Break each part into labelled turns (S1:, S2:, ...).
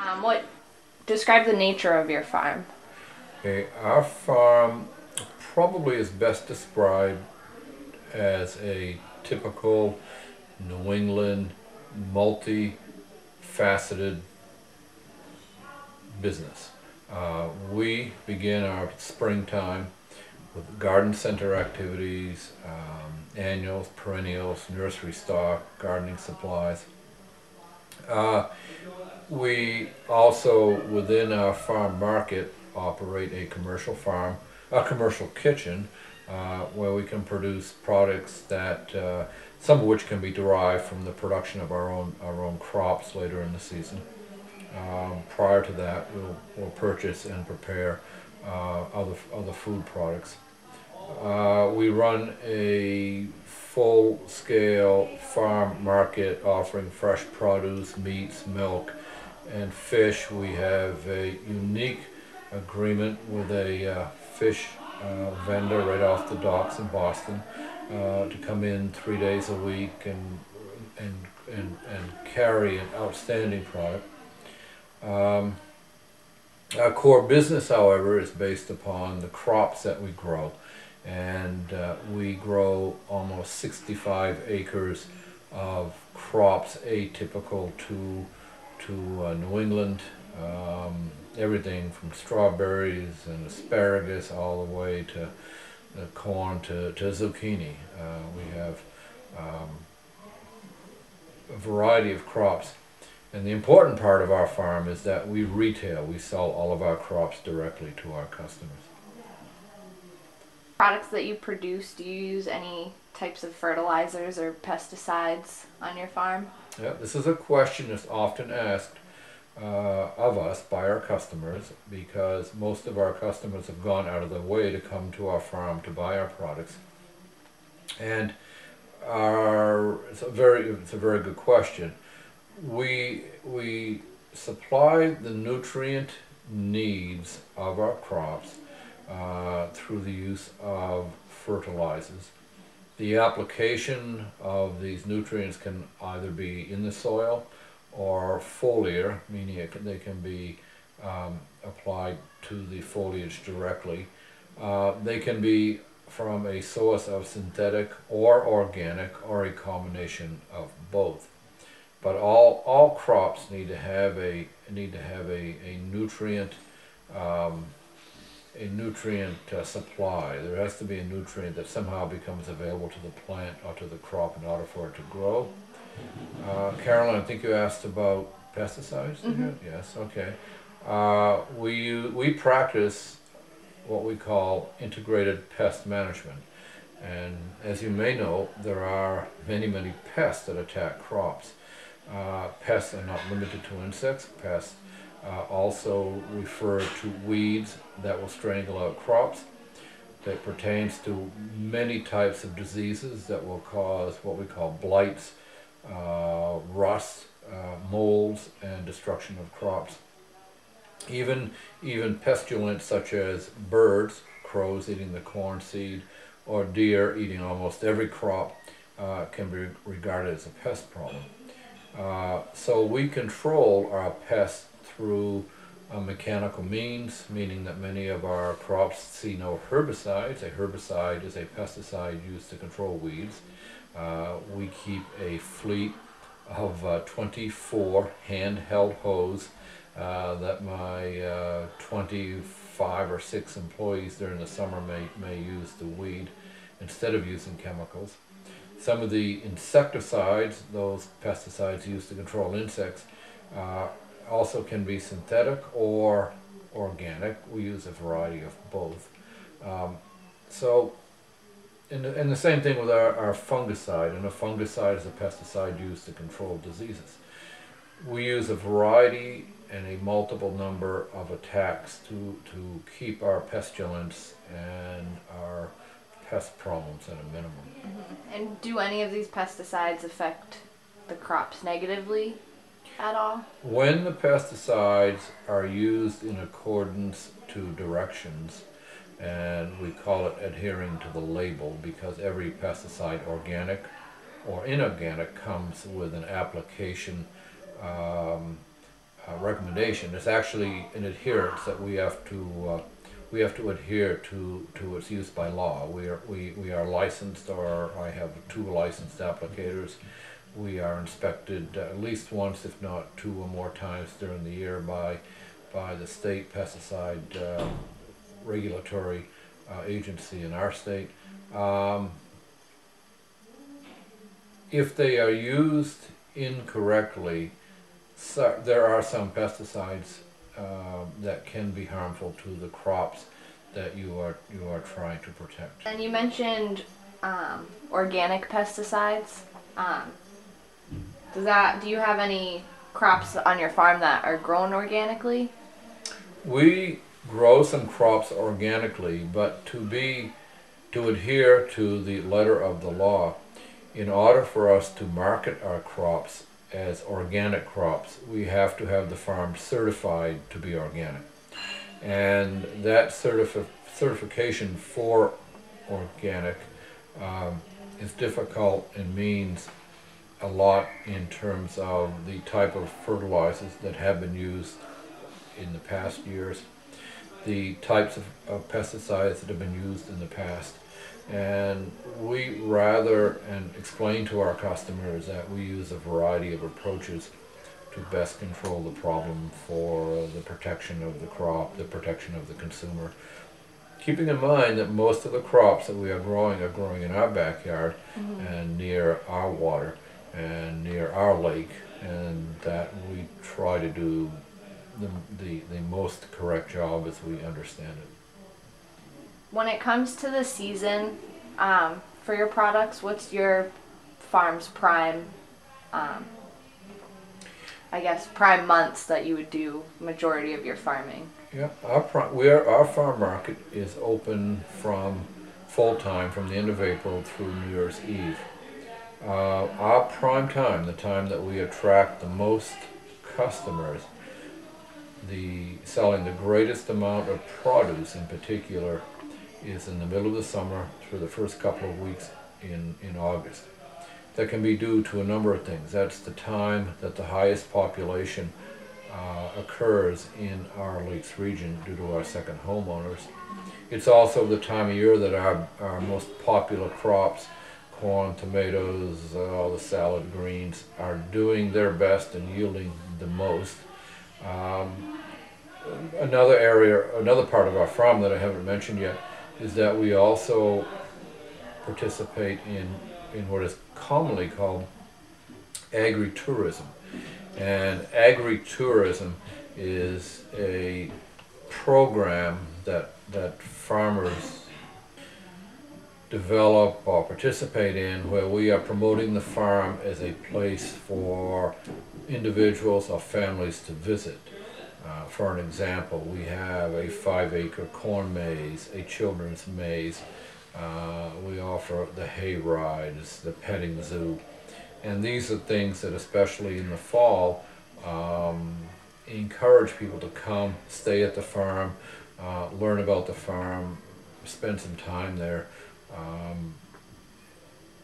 S1: What describe the nature of your farm?
S2: Okay, our farm probably is best described as a typical New England multi-faceted business. We begin our springtime with garden center activities, annuals, perennials, nursery stock, gardening supplies. Uh, we also, within our farm market, operate a commercial farm, a commercial kitchen, where we can produce products that some of which can be derived from the production of our own crops later in the season. Prior to that, we'll purchase and prepare other food products. We run a full-scale farm market offering fresh produce, meats, milk, and fish. We have a unique agreement with a fish vendor right off the docks in Boston to come in 3 days a week and carry an outstanding product. Our core business, however, is based upon the crops that we grow, and we grow almost 65 acres of crops atypical to New England. Everything from strawberries and asparagus all the way to corn to zucchini. We have a variety of crops. And the important part of our farm is that we retail. We sell all of our crops directly to our customers.
S1: Products that you produce, do you use any types of fertilizers or pesticides on your farm?
S2: Yeah, this is a question that's often asked of us by our customers, because most of our customers have gone out of their way to come to our farm to buy our products. And it's a very good question. We supply the nutrient needs of our crops through the use of fertilizers. The application of these nutrients can either be in the soil or foliar, meaning they can be applied to the foliage directly. They can be from a source of synthetic or organic, or a combination of both. But all crops need to have a nutrient supply. There has to be a nutrient that somehow becomes available to the plant or to the crop in order for it to grow. Carolyn, I think you asked about pesticides.
S1: Mm-hmm.
S2: Yes. Okay. We practice what we call integrated pest management, and as you may know, there are many pests that attack crops. Pests are not limited to insects. Pests also refer to weeds that will strangle out crops. That pertains to many types of diseases that will cause what we call blights, rust, molds, and destruction of crops. Even pestilence such as birds, crows eating the corn seed, or deer eating almost every crop can be regarded as a pest problem. So we control our pests through mechanical means, meaning that many of our crops see no herbicides. A herbicide is a pesticide used to control weeds. We keep a fleet of 24 handheld hose that my 25 or 6 employees during the summer may use to weed instead of using chemicals. Some of the insecticides, those pesticides used to control insects, also can be synthetic or organic. We use a variety of both. And the same thing with our fungicide, and a fungicide is a pesticide used to control diseases. We use a variety and a multiple number of attacks to keep our pestilence and our pest problems at a minimum.
S1: Mm-hmm. And do any of these pesticides affect the crops negatively at all?
S2: When the pesticides are used in accordance to directions, and we call it adhering to the label, because every pesticide, organic or inorganic, comes with an application recommendation. It's actually an adherence that we have to adhere to its use by law. We are licensed, or I have 2 licensed applicators. We are inspected at least once, if not 2 or more times during the year by the state pesticide regulatory agency in our state. If they are used incorrectly, there are some pesticides that can be harmful to the crops that you are trying to protect.
S1: And you mentioned organic pesticides. Do you have any crops on your farm that are grown organically?
S2: We grow some crops organically, but to adhere to the letter of the law, in order for us to market our crops as organic crops, we have to have the farm certified to be organic. And that certification for organic is difficult and means a lot in terms of the type of fertilizers that have been used in the past years, the types of pesticides that have been used in the past. And we explain to our customers that we use a variety of approaches to best control the problem for the protection of the crop, the protection of the consumer. Keeping in mind that most of the crops that we are growing in our backyard and near our water and near our lake, and that we try to do the most correct job as we understand it.
S1: When it comes to the season for your products, what's your farm's prime, prime months that you would do majority of your farming?
S2: Yeah, our farm market is open from full-time from the end of April through New Year's Eve. Our prime time, the time that we attract the most customers, selling the greatest amount of produce in particular, is in the middle of the summer through the first couple of weeks in August. That can be due to a number of things. That's the time that the highest population occurs in our lakes region due to our second homeowners. It's also the time of year that our most popular crops, corn, tomatoes, all the salad greens, are doing their best and yielding the most. Another part of our farm that I haven't mentioned yet is that we also participate in what is commonly called agritourism. And agritourism is a program that farmers develop or participate in, where we are promoting the farm as a place for individuals or families to visit. For an example, we have a 5-acre corn maze, a children's maze. We offer the hay rides, the petting zoo. And these are things that, especially in the fall, encourage people to come, stay at the farm, learn about the farm, spend some time there.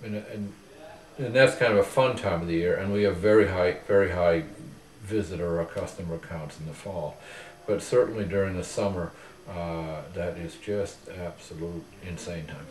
S2: And that's kind of a fun time of the year, and we have very high visitor or customer counts in the fall. But certainly during the summer, that is just absolute insane time.